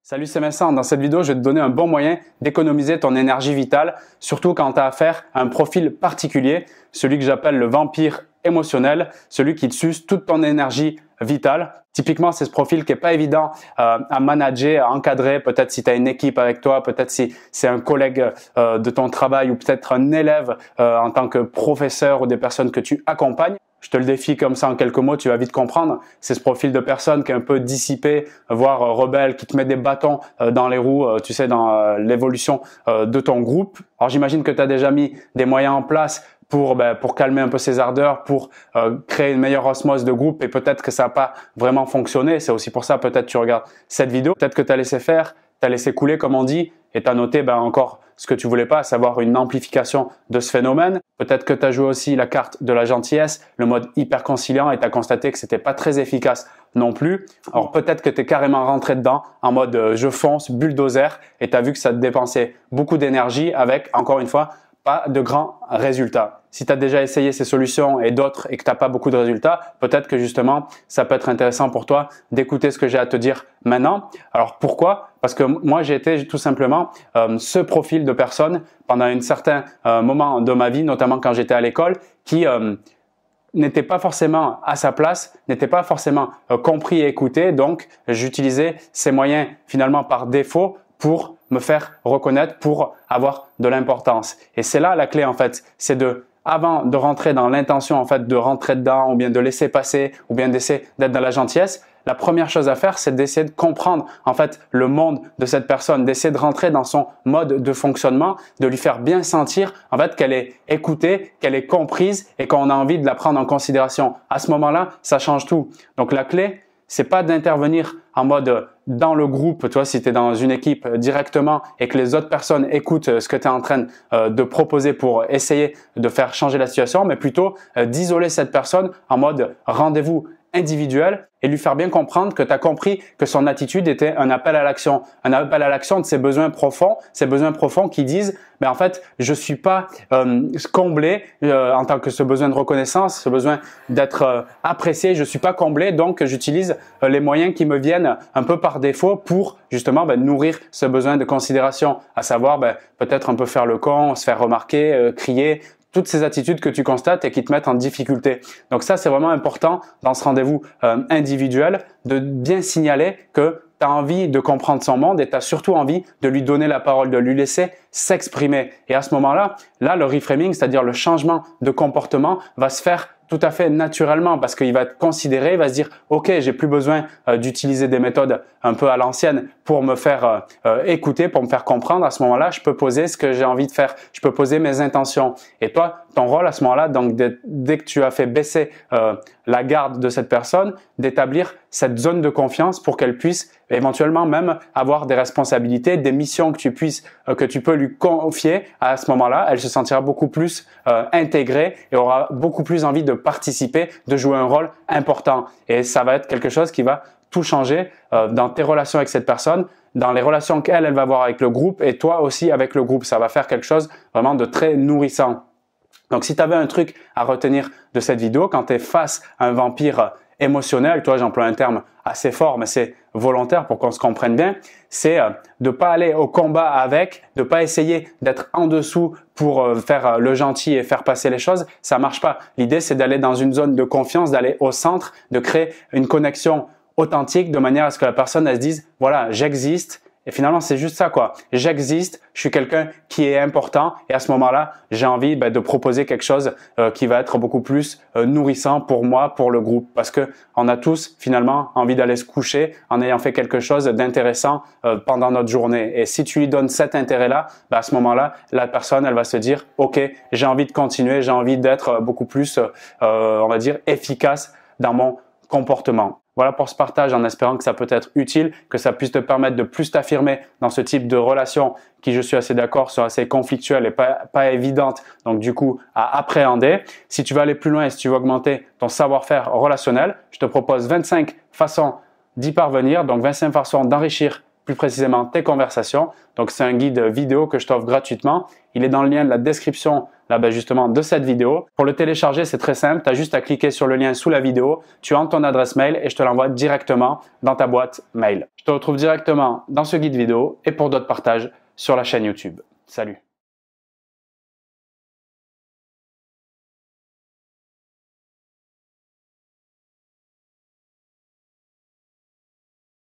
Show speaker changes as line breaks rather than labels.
Salut, c'est Vincent. Dans cette vidéo, je vais te donner un bon moyen d'économiser ton énergie vitale, surtout quand tu as affaire à un profil particulier, celui que j'appelle le vampire émotionnel, celui qui te suce toute ton énergie vitale. Typiquement, c'est ce profil qui est pas évident à manager, à encadrer. Peut-être si tu as une équipe avec toi, peut-être si c'est un collègue de ton travail ou peut-être un élève en tant que professeur ou des personnes que tu accompagnes. Je te le défie comme ça en quelques mots, tu vas vite comprendre. C'est ce profil de personne qui est un peu dissipé, voire rebelle, qui te met des bâtons dans les roues, tu sais, dans l'évolution de ton groupe. Alors j'imagine que tu as déjà mis des moyens en place pour calmer un peu ses ardeurs, pour créer une meilleure osmose de groupe, et peut-être que ça n'a pas vraiment fonctionné. C'est aussi pour ça peut-être tu regardes cette vidéo. Peut-être que tu as laissé faire, tu as laissé couler comme on dit, et tu as noté encore ce que tu voulais pas, à savoir une amplification de ce phénomène. Peut-être que tu as joué aussi la carte de la gentillesse, le mode hyper conciliant, et tu as constaté que c'était pas très efficace non plus. Alors peut-être que tu es carrément rentré dedans en mode je fonce, bulldozer, et tu as vu que ça te dépensait beaucoup d'énergie avec, encore une fois, pas de grands résultats. Si tu as déjà essayé ces solutions et d'autres et que tu n'as pas beaucoup de résultats, peut-être que justement, ça peut être intéressant pour toi d'écouter ce que j'ai à te dire maintenant. Alors pourquoi? Parce que moi, j'ai été tout simplement ce profil de personne pendant un certain moment de ma vie, notamment quand j'étais à l'école, qui n'était pas forcément à sa place, n'était pas forcément compris et écouté. Donc, j'utilisais ces moyens finalement par défaut pour me faire reconnaître, pour avoir de l'importance. Et c'est là la clé en fait, c'est avant de rentrer dans l'intention en fait de rentrer dedans ou bien de laisser passer ou bien d'essayer d'être dans la gentillesse, la première chose à faire, c'est d'essayer de comprendre en fait le monde de cette personne, d'essayer de rentrer dans son mode de fonctionnement, de lui faire bien sentir en fait qu'elle est écoutée, qu'elle est comprise et qu'on a envie de la prendre en considération. À ce moment-là, ça change tout. Donc la clé, c'est pas d'intervenir en mode dans le groupe, toi si tu es dans une équipe directement et que les autres personnes écoutent ce que tu es en train de proposer pour essayer de faire changer la situation, mais plutôt d'isoler cette personne en mode rendez-vous individuel et lui faire bien comprendre que tu as compris que son attitude était un appel à l'action de ses besoins profonds qui disent en fait je suis pas comblé en tant que ce besoin de reconnaissance, ce besoin d'être apprécié, je suis pas comblé, donc j'utilise les moyens qui me viennent un peu par défaut pour justement nourrir ce besoin de considération, à savoir peut-être un peu faire le con, se faire remarquer, crier, toutes ces attitudes que tu constates et qui te mettent en difficulté. Donc ça, c'est vraiment important dans ce rendez-vous individuel de bien signaler que tu as envie de comprendre son monde et tu as surtout envie de lui donner la parole, de lui laisser s'exprimer. Et à ce moment-là, le reframing, c'est-à-dire le changement de comportement va se faire tout à fait naturellement parce qu'il va te considérer, il va se dire « Ok, j'ai plus besoin d'utiliser des méthodes un peu à l'ancienne pour me faire écouter, pour me faire comprendre. À ce moment-là, je peux poser ce que j'ai envie de faire, je peux poser mes intentions. » Et toi, ton rôle à ce moment-là, donc dès que tu as fait baisser la garde de cette personne, d'établir cette zone de confiance pour qu'elle puisse éventuellement même avoir des responsabilités, des missions que tu peux lui confier. À ce moment-là, elle se sentira beaucoup plus intégrée et aura beaucoup plus envie de participer, de jouer un rôle important. Et ça va être quelque chose qui va tout changer dans tes relations avec cette personne, dans les relations qu'elle va avoir avec le groupe et toi aussi avec le groupe. Ça va faire quelque chose vraiment de très nourrissant. Donc, si tu avais un truc à retenir de cette vidéo, quand tu es face à un vampire émotionnel, toi j'emploie un terme assez fort, mais c'est volontaire pour qu'on se comprenne bien, c'est de pas aller au combat avec, de pas essayer d'être en dessous pour faire le gentil et faire passer les choses, ça marche pas. L'idée c'est d'aller dans une zone de confiance, d'aller au centre, de créer une connexion authentique de manière à ce que la personne elle se dise voilà, j'existe. Et finalement, c'est juste ça quoi. J'existe, je suis quelqu'un qui est important et à ce moment-là, j'ai envie de proposer quelque chose qui va être beaucoup plus nourrissant pour moi, pour le groupe. Parce que on a tous finalement envie d'aller se coucher en ayant fait quelque chose d'intéressant pendant notre journée. Et si tu lui donnes cet intérêt-là, à ce moment-là, la personne, elle va se dire « Ok, j'ai envie de continuer, j'ai envie d'être beaucoup plus, on va dire, efficace dans mon comportement. » Voilà pour ce partage en espérant que ça peut être utile, que ça puisse te permettre de plus t'affirmer dans ce type de relation qui, je suis assez d'accord, sont assez conflictuelles et pas évidentes, donc du coup à appréhender. Si tu veux aller plus loin et si tu veux augmenter ton savoir-faire relationnel, je te propose 25 façons d'y parvenir, donc 25 façons d'enrichir plus précisément tes conversations. Donc c'est un guide vidéo que je t'offre gratuitement. Il est dans le lien de la description là, justement de cette vidéo. Pour le télécharger, c'est très simple. Tu as juste à cliquer sur le lien sous la vidéo. Tu entres ton adresse mail et je te l'envoie directement dans ta boîte mail. Je te retrouve directement dans ce guide vidéo et pour d'autres partages sur la chaîne YouTube. Salut!